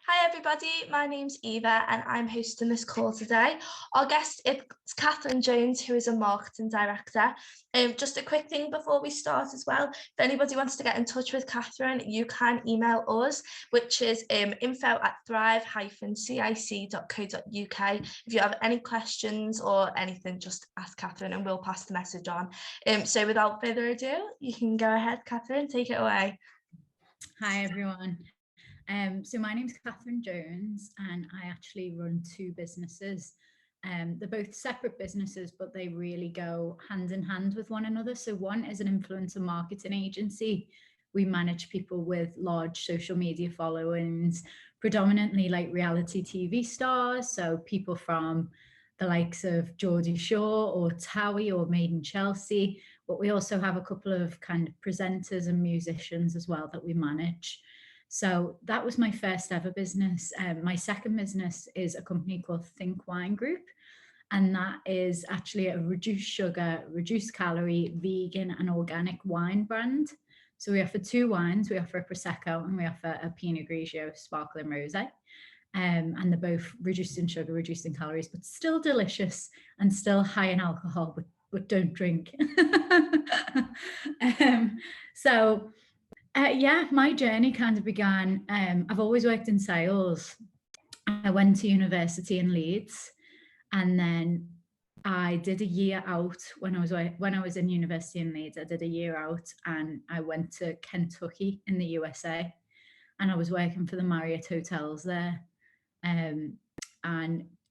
Hi everybody, my name's Eva and I'm hosting this call today. Our guest is Katherine Jones, who is a marketing director. Just a quick thing before we start as well, if anybody wants to get in touch with Katherine, you can email us, which is info@thrive-cic.co.uk. If you have any questions or anything, just ask Katherine and we'll pass the message on. So without further ado, you can go ahead, Katherine, take it away. Hi everyone. So my name's Katherine Jones and I actually run two businesses. They're both separate businesses, but they really go hand in hand with one another. So one is an influencer marketing agency. We manage people with large social media followings, predominantly like reality TV stars. So people from the likes of Geordie Shore or Towie or Made in Chelsea. But we also have a couple of kind of presenters and musicians as well that we manage. So that was my first ever business. My second business is a company called Think Wine Group. And that is actually a reduced sugar, reduced calorie, vegan and organic wine brand. So we offer two wines. We offer a Prosecco and we offer a Pinot Grigio sparkling rosé. And they're both reduced in sugar, reduced in calories, but still delicious and still high in alcohol, but don't drink. So yeah, my journey kind of began. I've always worked in sales. I went to university in Leeds, and then I did a year out when I was in university in Leeds. I did a year out, and I went to Kentucky in the USA, and I was working for the Marriott hotels there. And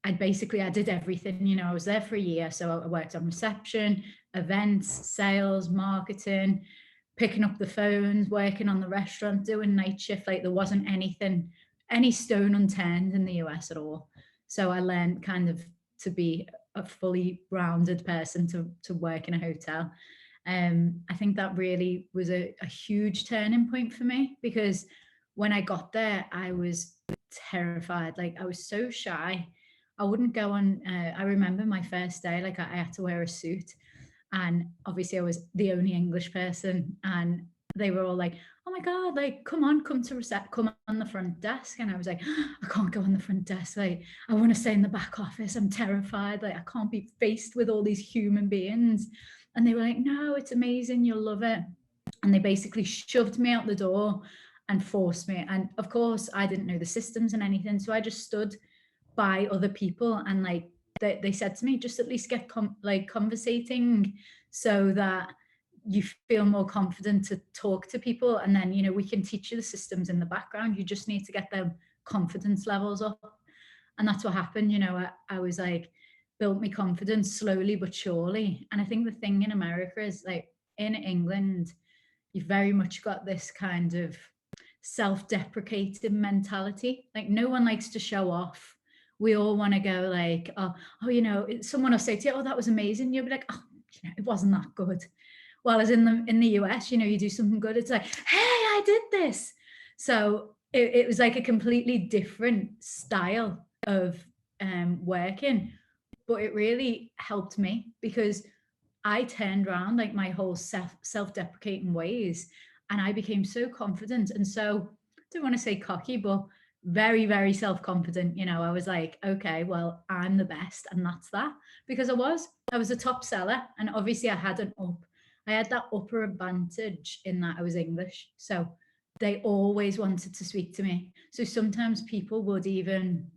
I did everything. I was there for a year, so I worked on reception, events, sales, marketing, picking up the phones, working on the restaurant, doing night shift. Like there wasn't any stone unturned in the US at all. So I learned kind of to be a fully rounded person to work in a hotel. I think that really was a huge turning point for me, because when I got there, I was terrified. Like I was so shy. I wouldn't go on. I remember my first day, like I had to wear a suit. And obviously I was the only English person, and they were all like, oh my God, like, come on the front desk. And I was like, I can't go on the front desk. Like, I want to stay in the back office. I'm terrified. Like, I can't be faced with all these human beings. And they were like, no, it's amazing. You'll love it. And they basically shoved me out the door and forced me. And of course, I didn't know the systems and anything. So I just stood by other people, and like, they said to me, just at least get conversating so that you feel more confident to talk to people, and then we can teach you the systems in the background. You just need to get their confidence levels up. And that's what happened. I was like, built my confidence slowly but surely. And I think the thing in America is, like, in England, you've very much got this kind of self-deprecating mentality. Like, no one likes to show off. We all want to go like, oh, someone will say to you, oh, that was amazing. You'll be like, oh, it wasn't that good. Whereas in the US, you do something good, it's like, hey, I did this. So it was like a completely different style of working, but it really helped me, because I turned around like my whole self-deprecating ways, and I became so confident and so, I don't want to say cocky, but very, very self-confident. I was like, okay, well, I'm the best, and that's that. Because I was a top seller, and obviously I had that upper advantage in that I was English. So they always wanted to speak to me. So sometimes people would even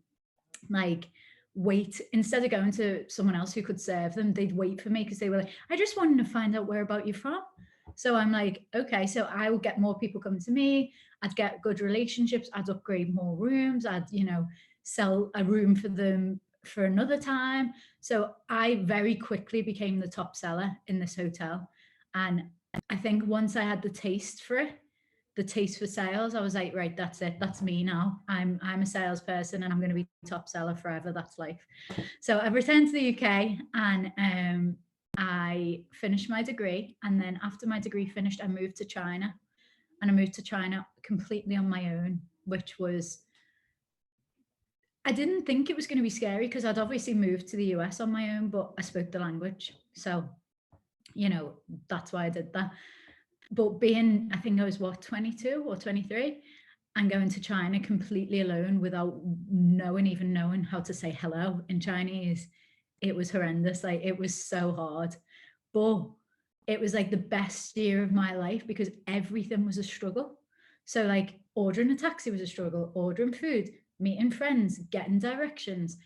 like wait, instead of going to someone else who could serve them, they'd wait for me, because they were like, I just wanted to find out where about you're from. So I'm like, okay, so I would get more people coming to me. I'd get good relationships. I'd upgrade more rooms. I'd, sell a room for them for another time. So I very quickly became the top seller in this hotel. And I think once I had the taste for sales, I was like, right, that's it. That's me now. I'm a salesperson, and I'm going to be top seller forever. That's life. So I returned to the UK, and I finished my degree. And then after my degree finished, I moved to China. And I moved to China completely on my own, which was, I didn't think it was going to be scary, because I'd obviously moved to the US on my own, but I spoke the language. So, that's why I did that. But being, I think I was 22 or 23. and going to China completely alone without even knowing how to say hello in Chinese. It was horrendous. Like, it was so hard, but it was like the best year of my life because everything was a struggle. So like ordering a taxi was a struggle, ordering food, meeting friends, getting directions,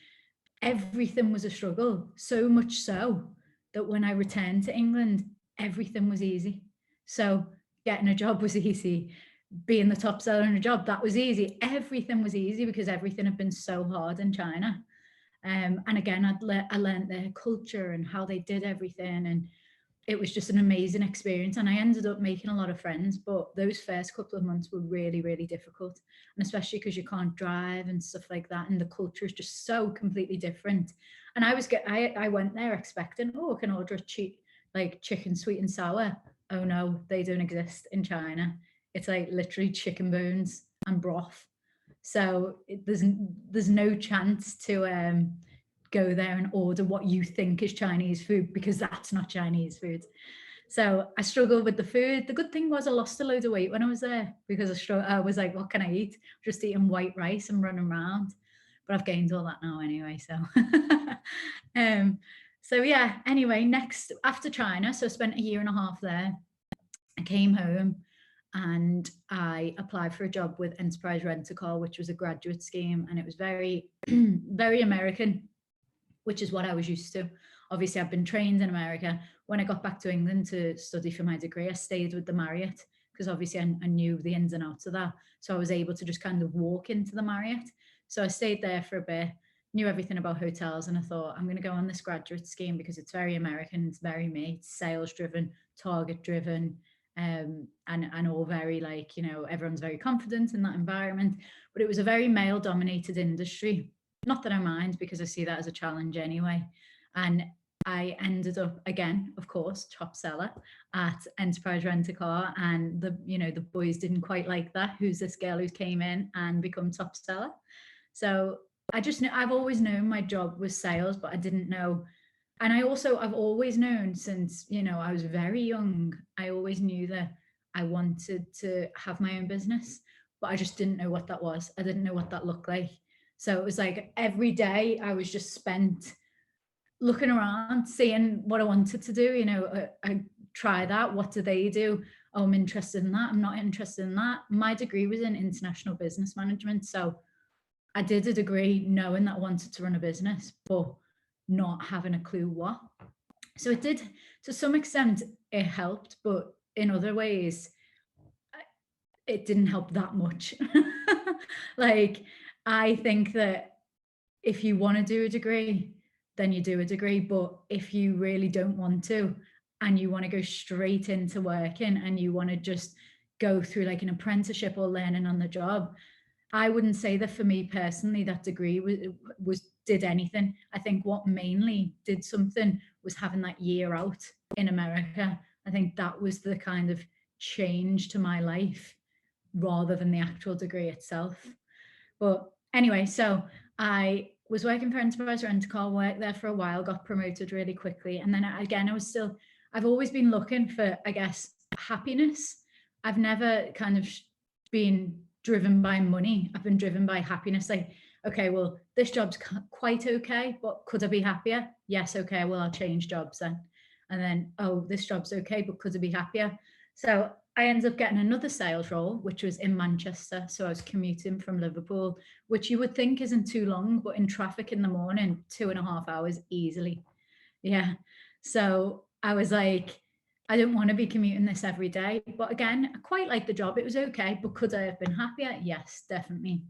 everything was a struggle. So much so that when I returned to England, everything was easy. So getting a job was easy, being the top seller in a job, that was easy. Everything was easy because everything had been so hard in China. And again, I learned their culture and how they did everything, and it was just an amazing experience. And I ended up making a lot of friends, but those first couple of months were really, really difficult, and especially because you can't drive and stuff like that, and the culture is just so completely different. And I went there expecting, oh, I can order a cheap like chicken sweet and sour. Oh no, they don't exist in China. It's like literally chicken bones and broth. So there's no chance to go there and order what you think is Chinese food, because that's not Chinese food. So I struggled with the food. The good thing was I lost a load of weight when I was there, because I was like, what can I eat? Just eating white rice and running around. But I've gained all that now anyway. So, so yeah. Anyway, next after China, so I spent a year and a half there. I came home and I applied for a job with Enterprise Rent-A-Car, which was a graduate scheme, and it was very, very American, which is what I was used to. Obviously, I've been trained in America. When I got back to England to study for my degree, I stayed with the Marriott because obviously I knew the ins and outs of that. So I was able to just kind of walk into the Marriott. So I stayed there for a bit, knew everything about hotels, and I thought, I'm going to go on this graduate scheme because it's very American, it's very me, it's sales driven, target driven, and all very like, you know, everyone's very confident in that environment. But it was a very male dominated industry. Not that I mind, because I see that as a challenge anyway. And I ended up again, of course, top seller at Enterprise Rent-A-Car, and the boys didn't quite like that. Who's this girl who's came in and become top seller? So I just knew, I've always known my job was sales, but I didn't know. And I've always known since, I was very young, I always knew that I wanted to have my own business, but I just didn't know what that was. I didn't know what that looked like. So it was like every day I was just spent looking around, seeing what I wanted to do. I try that. What do they do? Oh, I'm interested in that. I'm not interested in that. My degree was in international business management. So I did a degree knowing that I wanted to run a business, but not having a clue what. So it did, to some extent, it helped, but in other ways, it didn't help that much. Like, I think that if you want to do a degree, then you do a degree. But if you really don't want to, and you want to go straight into working, and you want to just go through like an apprenticeship or learning on the job, I wouldn't say that for me personally, that degree did anything. I think what mainly did something was having that year out in America. I think that was the kind of change to my life rather than the actual degree itself. But anyway, so I was working for Enterprise Rent-A-Car, worked there for a while, got promoted really quickly. And then again, I've always been looking for, I guess, happiness. I've never kind of been driven by money. I've been driven by happiness. Like, okay, well, this job's quite okay, but could I be happier? Yes, okay, well, I'll change jobs then. And then, oh, this job's okay, but could I be happier? So I ended up getting another sales role, which was in Manchester. So I was commuting from Liverpool, which you would think isn't too long, but in traffic in the morning, 2.5 hours easily. Yeah. So I was like, I don't want to be commuting this every day. But again, I quite like the job. It was okay. But could I have been happier? Yes, definitely.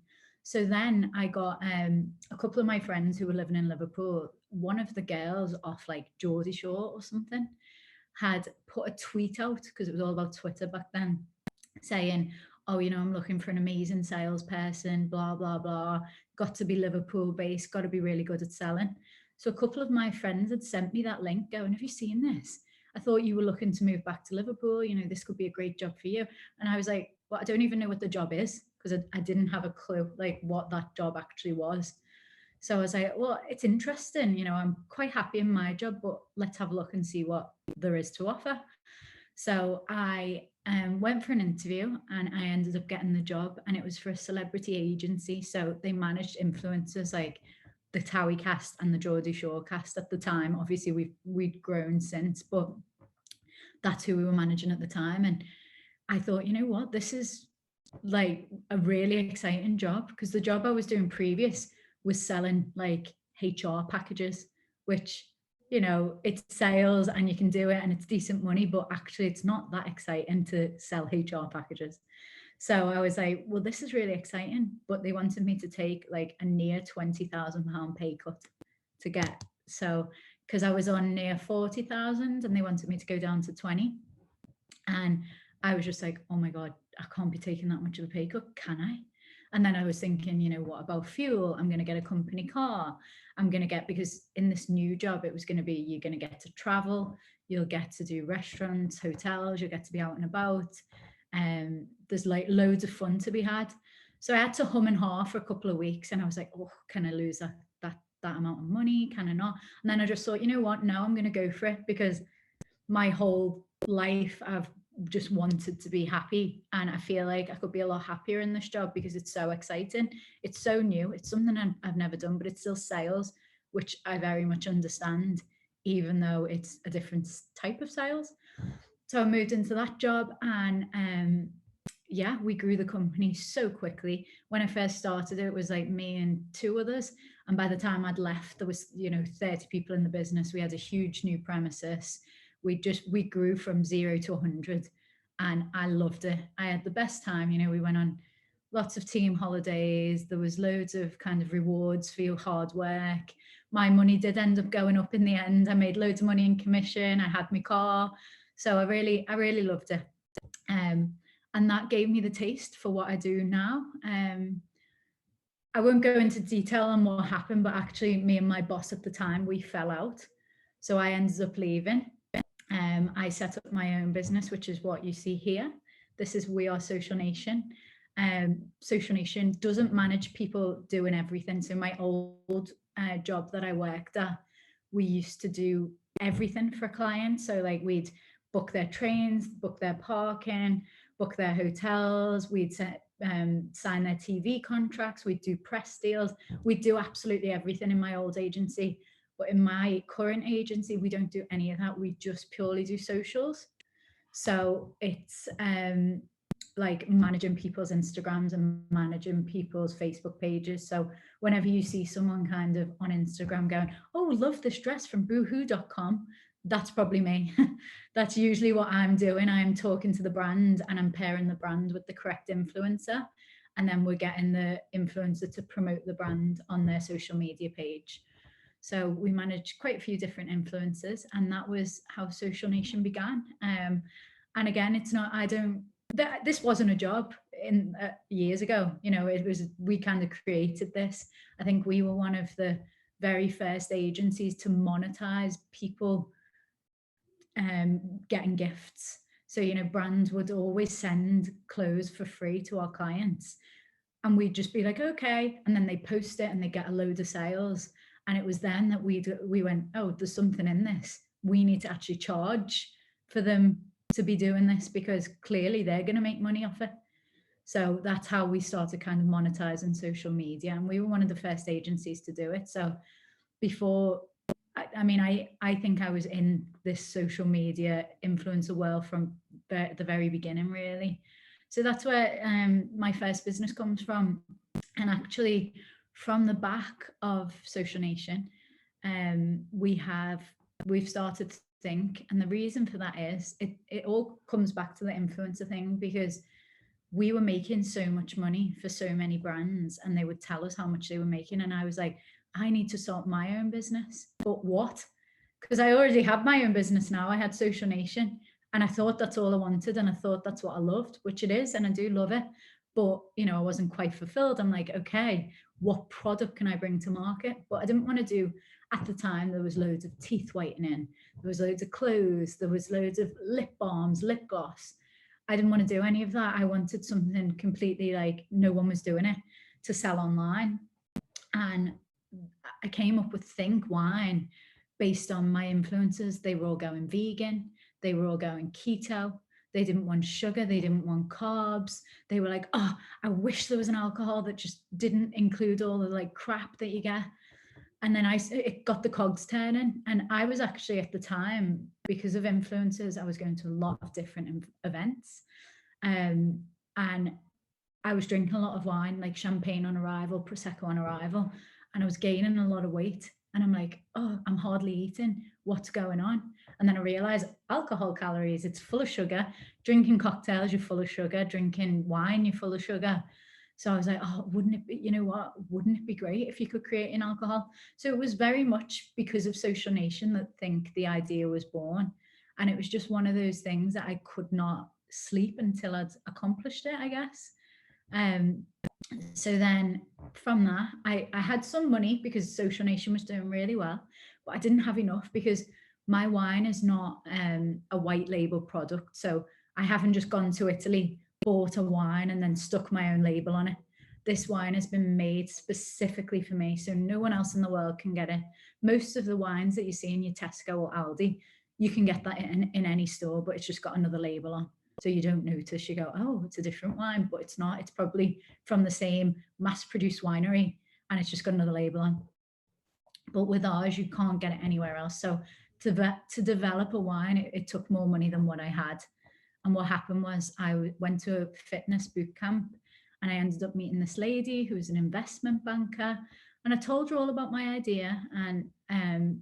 So then I got a couple of my friends who were living in Liverpool. One of the girls off like Geordie Shore or something had put a tweet out, because it was all about Twitter back then, saying, oh, I'm looking for an amazing salesperson, blah, blah, blah. Got to be Liverpool based, got to be really good at selling. So a couple of my friends had sent me that link going, have you seen this? I thought you were looking to move back to Liverpool. This could be a great job for you. And I was like, well, I don't even know what the job is, because I didn't have a clue like what that job actually was. So I was like, well, it's interesting. I'm quite happy in my job, but let's have a look and see what there is to offer. So I went for an interview and I ended up getting the job, and it was for a celebrity agency. So they managed influencers like the Towie cast and the Geordie Shore cast at the time. Obviously we'd grown since, but that's who we were managing at the time. And I thought, you know what, this is like a really exciting job, because the job I was doing previous was selling like HR packages, which, you know, it's sales and you can do it and it's decent money, but actually it's not that exciting to sell HR packages. So I was like, well, this is really exciting, but they wanted me to take like a near £20,000 pay cut to get. So, because I was on near 40,000 and they wanted me to go down to 20. And I was just like, oh my God, I can't be taking that much of a pay cut, can I? And then I was thinking, you know, what about fuel? I'm going to get a company car. I'm going to get, because in this new job, it was going to be, you're going to get to travel, you'll get to do restaurants, hotels, you'll get to be out and about. There's like loads of fun to be had. So I had to hum and haw for a couple of weeks, and I was like, oh, can I lose that amount of money? Can I not? And then I just thought, you know what? No, I'm going to go for it, because my whole life I've just wanted to be happy, and I feel like I could be a lot happier in this job because it's so exciting. It's so new. It's something I've never done, but it's still sales, which I very much understand, even though it's a different type of sales. So I moved into that job, and yeah, we grew the company so quickly. When I first started, it was like me and two others, and by the time I'd left, there was, you know, 30 people in the business. We had a huge new premises. We grew from 0 to 100, and I loved it. I had the best time. You know, we went on lots of team holidays. There was loads of kind of rewards for your hard work. My money did end up going up in the end. I made loads of money in commission. I had my car. So I really loved it. And that gave me the taste for what I do now. I won't go into detail on what happened, but actually me and my boss at the time, we fell out. So I ended up leaving. I set up my own business, which is what you see here. This is We Are Social Nation. Social Nation doesn't manage people doing everything. So my old job that I worked at, we used to do everything for clients. So like we'd book their trains, book their parking, book their hotels, we'd sign their TV contracts, we'd do press deals, we'd do absolutely everything in my old agency. But in my current agency, we don't do any of that. We just purely do socials. So it's like managing people's Instagrams and managing people's Facebook pages. So whenever you see someone kind of on Instagram going, oh, love this dress from boohoo.com, that's probably me. That's usually what I'm doing. I'm talking to the brand and I'm pairing the brand with the correct influencer. And then we're getting the influencer to promote the brand on their social media page. So we managed quite a few different influencers, and that was how Social Nation began. And again, it's not, this wasn't a job in years ago. You know, it was, we kind of created this. I think we were one of the very first agencies to monetize people getting gifts. So, you know, brands would always send clothes for free to our clients, and we'd just be like, okay, and then they post it and they get a load of sales. And it was then that we went, oh, there's something in this. We need to actually charge for them to be doing this, because clearly they're going to make money off it. So that's how we started kind of monetizing social media. And we were one of the first agencies to do it. So before, I think I was in this social media influencer world from the very beginning, really. So that's where my first business comes from. And actually, from the back of Social Nation, we've started to think, and the reason for that is it all comes back to the influencer thing, because we were making so much money for so many brands, and they would tell us how much they were making, and I was like, I need to start my own business. But what? Because I already had my own business now. I had Social Nation, and I thought that's all I wanted, and I thought that's what I loved, which it is, and I do love it. But, you know, I wasn't quite fulfilled. I'm like, okay, what product can I bring to market? But I didn't want to do, at the time, there was loads of teeth whitening, there was loads of clothes, there was loads of lip balms, lip gloss. I didn't want to do any of that. I wanted something completely like no one was doing it, to sell online. And I came up with Think Wine based on my influencers. They were all going vegan. They were all going keto. They didn't want sugar. They didn't want carbs. They were like, oh, I wish there was an alcohol that just didn't include all the like crap that you get. And then it got the cogs turning. And I was actually at the time, because of influencers, I was going to a lot of different events. And I was drinking a lot of wine, like champagne on arrival, Prosecco on arrival, and I was gaining a lot of weight. And I'm like, oh, I'm hardly eating. What's going on? And then I realized alcohol calories, it's full of sugar. Drinking cocktails, you're full of sugar. Drinking wine, you're full of sugar. So I was like, oh, wouldn't it be, you know what? Wouldn't it be great if you could create an alcohol? So it was very much because of Social Nation that I think the idea was born. And it was just one of those things that I could not sleep until I'd accomplished it, I guess. So then from that, I had some money because Social Nation was doing really well, but I didn't have enough because my wine is not a white label product. So I haven't just gone to Italy, bought a wine and then stuck my own label on it. This wine has been made specifically for me, so no one else in the world can get it. Most of the wines that you see in your Tesco or Aldi, you can get that in any store, but it's just got another label on. So you don't notice, you go, oh, it's a different wine, but it's not. It's probably from the same mass-produced winery and it's just got another label on. But with ours, you can't get it anywhere else. So to develop a wine, it took more money than what I had. And what happened was I went to a fitness boot camp and I ended up meeting this lady who was an investment banker. And I told her all about my idea. And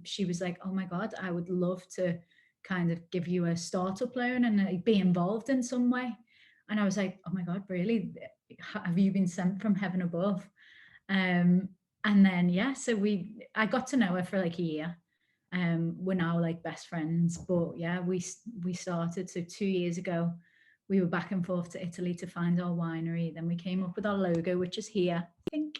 she was like, oh my God, I would love to kind of give you a startup loan and be involved in some way. And I was like, oh my God, really? Have you been sent from heaven above? And then, yeah, so I got to know her for like a year. We're now like best friends, but yeah, we started. So 2 years ago, we were back and forth to Italy to find our winery. Then we came up with our logo, which is here, I think.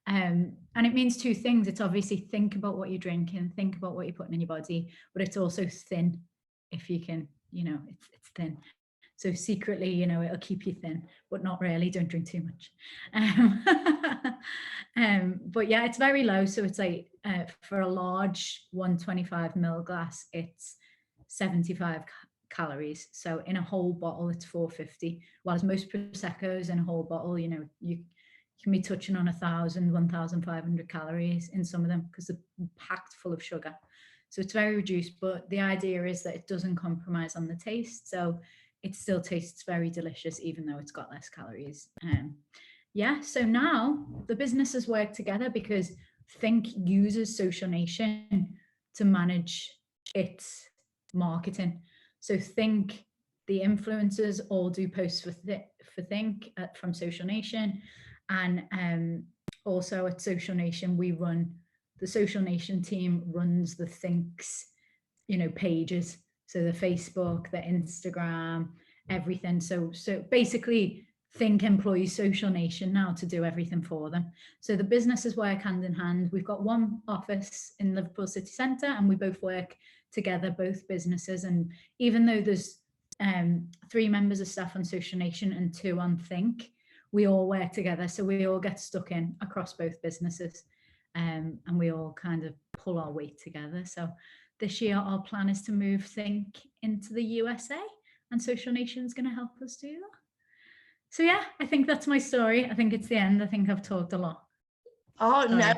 And it means two things. It's obviously think about what you're drinking, think about what you're putting in your body, but it's also thin. If you can, it's thin. So secretly, it'll keep you thin, but not really. Don't drink too much. But yeah, it's very low. So it's like for a large 125 ml glass, it's 75 calories. So in a whole bottle, it's 450. Whereas most Prosecco's in a whole bottle, you can be touching on 1,000, 1,500 calories in some of them because they're packed full of sugar. So it's very reduced, but the idea is that it doesn't compromise on the taste. So it still tastes very delicious, even though it's got less calories. Yeah, so now the businesses work together because Think uses Social Nation to manage its marketing. So Think, the influencers all do posts for Think from Social Nation. And also at Social Nation, the Social Nation team runs the Think's, pages. So the Facebook, the Instagram, everything. So basically Think employs Social Nation now to do everything for them. So the businesses work hand in hand. We've got one office in Liverpool City Centre and we both work together, both businesses. And even though there's 3 members of staff on Social Nation and 2 on Think, we all work together. So we all get stuck in across both businesses and we all kind of pull our weight together. So this year, our plan is to move Think into the USA and Social Nation is going to help us do that. So yeah, I think that's my story. I think it's the end. I think I've talked a lot. Oh, no,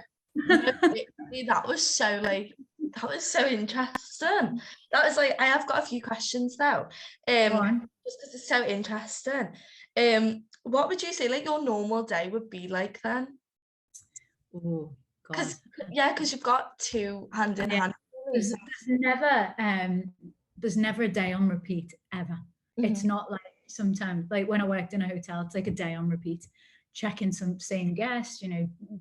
that was so interesting. That was like, I have got a few questions now. Just because it's so interesting. What would you say like your normal day would be like then? Oh, God. Because you've got 2 hand in hand. There's never a day on repeat ever. Mm-hmm. It's not like sometimes, like when I worked in a hotel, it's like a day on repeat. Check in some same guests,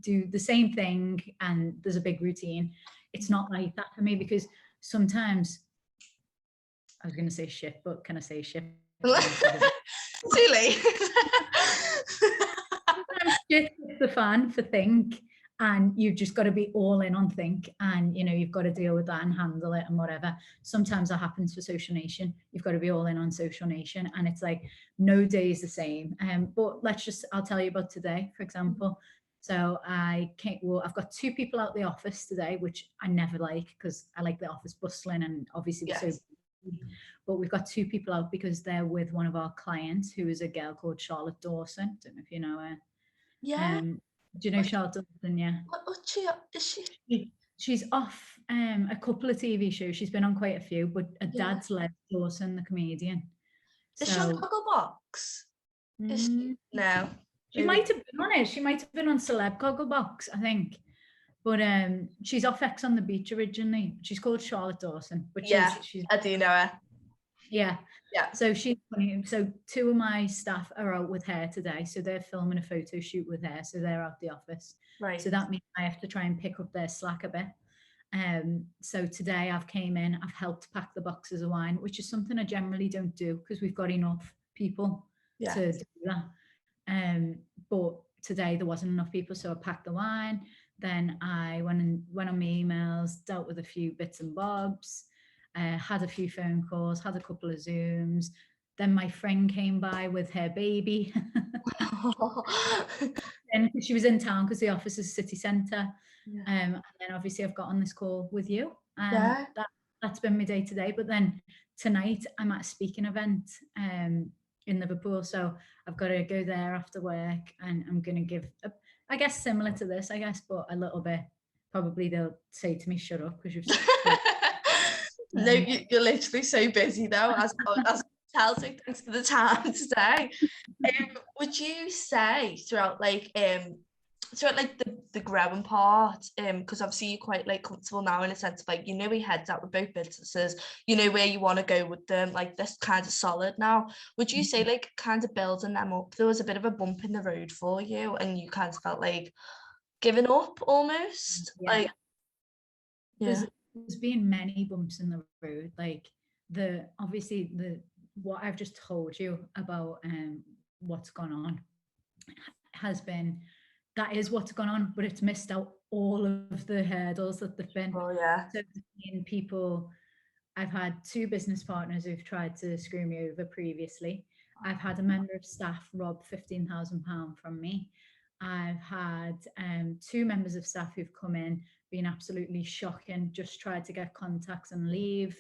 do the same thing, and there's a big routine. It's not like that for me because sometimes I was going to say shit, but can I say shit? Too late. Sometimes shit hits the fan for Think. And you've just got to be all in on Think and, you've got to deal with that and handle it and whatever. Sometimes that happens for Social Nation. You've got to be all in on Social Nation and it's like no day is the same. But I'll tell you about today, for example. So I've got 2 people out the office today, which I never like because I like the office bustling and obviously yes. So but we've got 2 people out because they're with one of our clients, who is a girl called Charlotte Dawson. Don't know if you know her. Yeah. Do you know Charlotte Dawson? Yeah. What's she? She's off a couple of TV shows. She's been on quite a few, but her Yeah. dad's Les Dawson, the comedian. Is she on So Gogglebox? Is she? No. she might have been on it. She might have been on Celeb Gogglebox, I think. But she's off X on the Beach originally. She's called Charlotte Dawson, but she's I do know her. Yeah. Yeah. So she's funny. So 2 of my staff are out with her today. So they're filming a photo shoot with her. So they're out the office. Right. So that means I have to try and pick up their slack a bit. So today I've came in, I've helped pack the boxes of wine, which is something I generally don't do because we've got enough people to do that. But today there wasn't enough people, so I packed the wine. Then I went on my emails, dealt with a few bits and bobs, had a few phone calls, had a couple of Zooms. Then my friend came by with her baby. And she was in town because the office is city centre. And then obviously I've got on this call with you, and that's been my day today. But then tonight I'm at a speaking event in Liverpool, so I've got to go there after work, and I'm going to give I guess similar to this, I guess, but a little bit. Probably they'll say to me, "Shut up," because you've no, you're literally so busy though, as tell, so thanks for the time today. Would you say throughout the growing part, because obviously you're quite like comfortable now in a sense of like, you know, we heads out with both businesses, you know where you want to go with them, like this kind of solid now. Would you say like kind of building them up, there was a bit of a bump in the road for you and you kind of felt like giving up almost? There's been many bumps in the road, like what I've just told you about what's gone on that is what's gone on, but it's missed out all of the hurdles that they've been. So people, I've had 2 business partners who've tried to screw me over previously. I've had a member of staff rob £15,000 from me. I've had 2 members of staff who've come in, been absolutely shocking, just tried to get contacts and leave.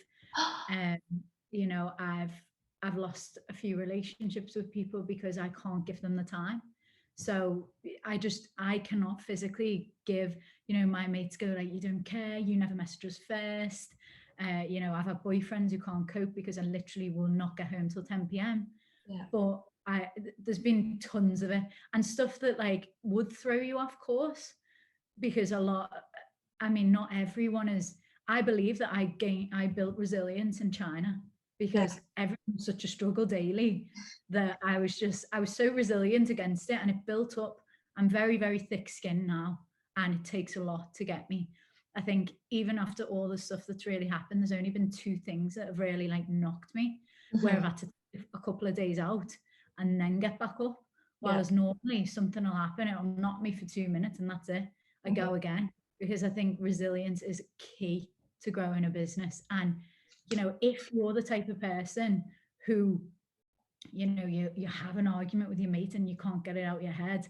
You know, I've lost a few relationships with people because I can't give them the time. So I cannot physically give, you know, my mates go like, you don't care, you never message us first. You know, I've had boyfriends who can't cope because I literally will not get home till 10 p.m. But there's been tons of it, and stuff that like would throw you off course, because not everyone is. I believe that I built resilience in China because everyone's such a struggle daily that I was so resilient against it, and it built up. I'm very, very thick-skinned now, and it takes a lot to get me. I think even after all the stuff that's really happened, there's only been 2 things that have really like knocked me, where I've had to take a couple of days out and then get back up. Whereas normally something will happen, it'll knock me for 2 minutes and that's it. I go again, because I think resilience is key to growing a business. And, you know, if you're the type of person who, you know, you have an argument with your mate and you can't get it out your head,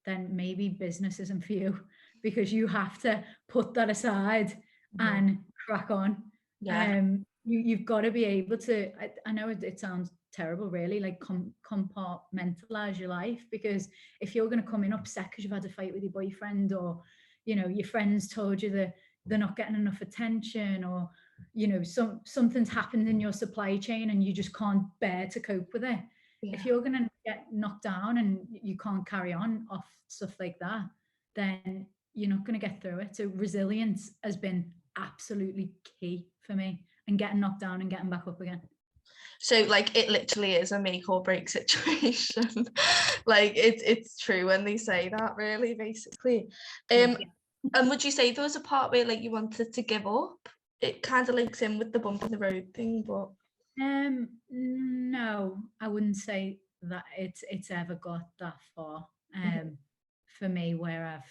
then maybe business isn't for you, because you have to put that aside and crack on. You've got to be able to, I know it sounds terrible really, like compartmentalize your life, because if you're going to come in upset because you've had a fight with your boyfriend, or, you know, your friends told you that they're not getting enough attention, or, you know, something's happened in your supply chain and you just can't bear to cope with it. If you're going to get knocked down and you can't carry on off stuff like that, then you're not going to get through it. So resilience has been absolutely key for me, and getting knocked down and getting back up again. So like it literally is a make or break situation. Like it's true when they say that, really, basically. And would you say there was a part where like you wanted to give up? It kind of links in with the bump in the road thing, but no, I wouldn't say that it's ever got that far. For me, where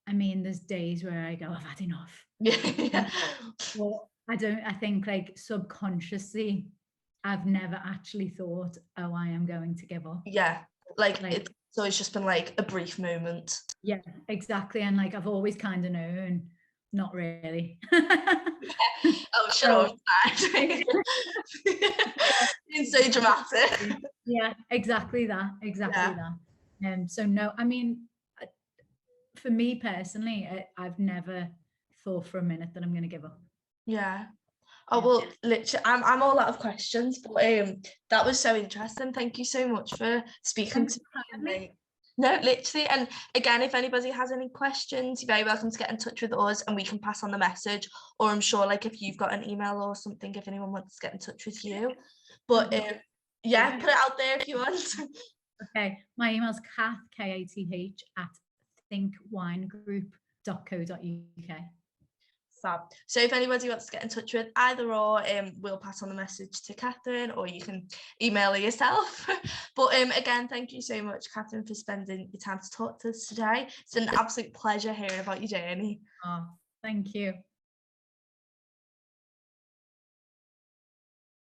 there's days where I go, I've had enough. Well, I think like subconsciously I've never actually thought, oh, I am going to give up. So it's just been like a brief moment. Yeah, exactly. And like I've always kind of known not really. Oh, shut up. It's so dramatic. Yeah, exactly that. So no, I mean, for me personally, I've never thought for a minute that I'm going to give up. Yeah. Oh, well, literally, I'm all out of questions, but that was so interesting. Thank you so much for speaking to me. No, literally. And again, if anybody has any questions, you're very welcome to get in touch with us and we can pass on the message. Or I'm sure, like, if you've got an email or something, if anyone wants to get in touch with you. But yeah, put it out there if you want. Okay, my email's Kath, Kath, @thinkwinegroup.co.uk. Fab. So if anybody wants to get in touch with either or, we'll pass on the message to Katherine, or you can email her yourself. But again, thank you so much, Katherine, for spending your time to talk to us today. It's been an absolute pleasure hearing about your journey. Oh, thank you.